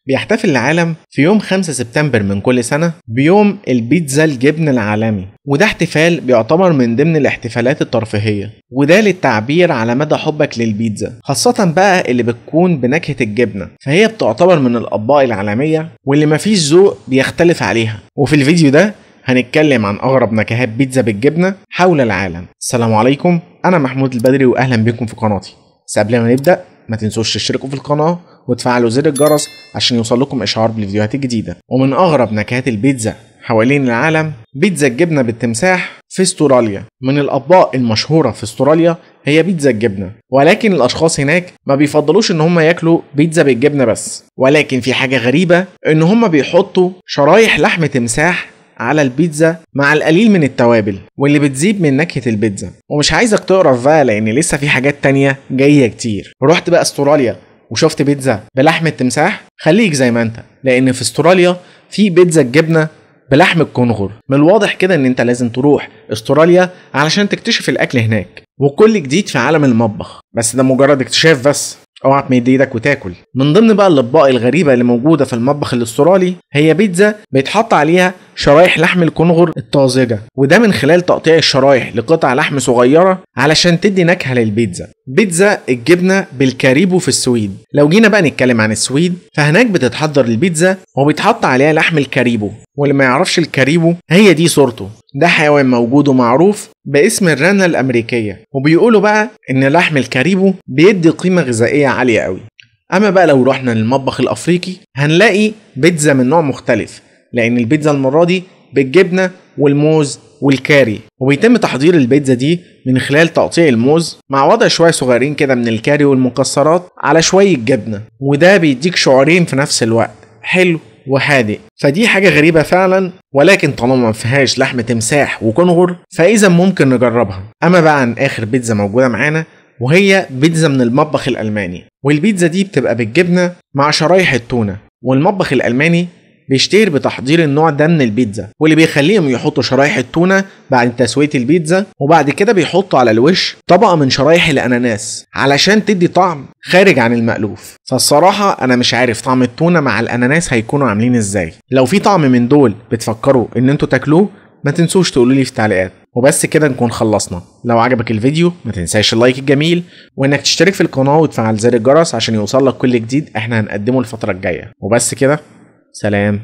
بيحتفل العالم في يوم 5 سبتمبر من كل سنة بيوم البيتزا الجبن العالمي، وده احتفال بيعتبر من ضمن الاحتفالات الترفيهية، وده للتعبير على مدى حبك للبيتزا، خاصة بقى اللي بتكون بنكهة الجبنة، فهي بتعتبر من الأطباق العالمية واللي مفيش ذوق بيختلف عليها. وفي الفيديو ده هنتكلم عن أغرب نكهات بيتزا بالجبنة حول العالم. السلام عليكم، أنا محمود البدري وأهلا بكم في قناتي. بس قبل ما نبدأ ما تنسوش تشتركوا في القناة وتفعلوا زر الجرس عشان يوصل لكم إشعار بالفيديوهات الجديدة. ومن أغرب نكهات البيتزا حوالين العالم بيتزا الجبنة بالتمساح في استراليا. من الأطباق المشهورة في استراليا هي بيتزا الجبنة، ولكن الأشخاص هناك ما بيفضلوش إن هم ياكلوا بيتزا بالجبنة بس، ولكن في حاجة غريبة إن هم بيحطوا شرايح لحم تمساح على البيتزا مع القليل من التوابل، واللي بتزيد من نكهة البيتزا. ومش عايزك تقرف بقى لأن لسه في حاجات تانية جاية كتير. رحت بقى استراليا وشفت بيتزا بلحم التمساح؟ خليك زي ما انت، لأن في استراليا في بيتزا الجبنة بلحم الكنغر. من الواضح كده ان انت لازم تروح استراليا علشان تكتشف الاكل هناك وكل جديد في عالم المطبخ، بس ده مجرد اكتشاف بس، اوعى تمد ايدك وتاكل. من ضمن بقى الاطباق الغريبه اللي موجوده في المطبخ الاسترالي هي بيتزا بيتحط عليها شرايح لحم الكنغر الطازجه، وده من خلال تقطيع الشرايح لقطع لحم صغيره علشان تدي نكهه للبيتزا. بيتزا الجبنه بالكاريبو في السويد. لو جينا بقى نتكلم عن السويد، فهناك بتتحضر البيتزا وبيتحط عليها لحم الكاريبو، واللي ما يعرفش الكاريبو هي دي صورته، ده حيوان موجود ومعروف باسم الرنة الأمريكية، وبيقولوا بقى إن لحم الكاريبو بيدي قيمة غذائية عالية قوي. أما بقى لو رحنا للمطبخ الأفريقي هنلاقي بيتزا من نوع مختلف، لأن البيتزا المرة دي بالجبنة والموز والكاري، وبيتم تحضير البيتزا دي من خلال تقطيع الموز مع وضع شوية صغيرين كده من الكاري والمكسرات على شوية جبنة، وده بيديك شعورين في نفس الوقت، حلو وهادئ. فدي حاجة غريبة فعلا، ولكن طالما ما فيهاش لحم تمساح وكنغر فإذا ممكن نجربها. أما بقى عن آخر بيتزا موجودة معانا وهي بيتزا من المطبخ الألماني، والبيتزا دي بتبقى بالجبنة مع شرايح التونة. والمطبخ الألماني بيشتهر بتحضير النوع ده من البيتزا، واللي بيخليهم يحطوا شرايح التونة بعد تسوية البيتزا، وبعد كده بيحطوا على الوش طبقة من شرايح الأناناس علشان تدي طعم خارج عن المألوف. فالصراحة أنا مش عارف طعم التونة مع الأناناس هيكونوا عاملين إزاي. لو في طعم من دول بتفكروا إن انتوا تاكلوه ما تنسوش تقولوا لي في التعليقات. وبس كده نكون خلصنا. لو عجبك الفيديو ما تنساش اللايك الجميل، وانك تشترك في القناة وتفعل زر الجرس عشان يوصلك كل جديد احنا هنقدمه الفترة الجاية. وبس كده، سلام.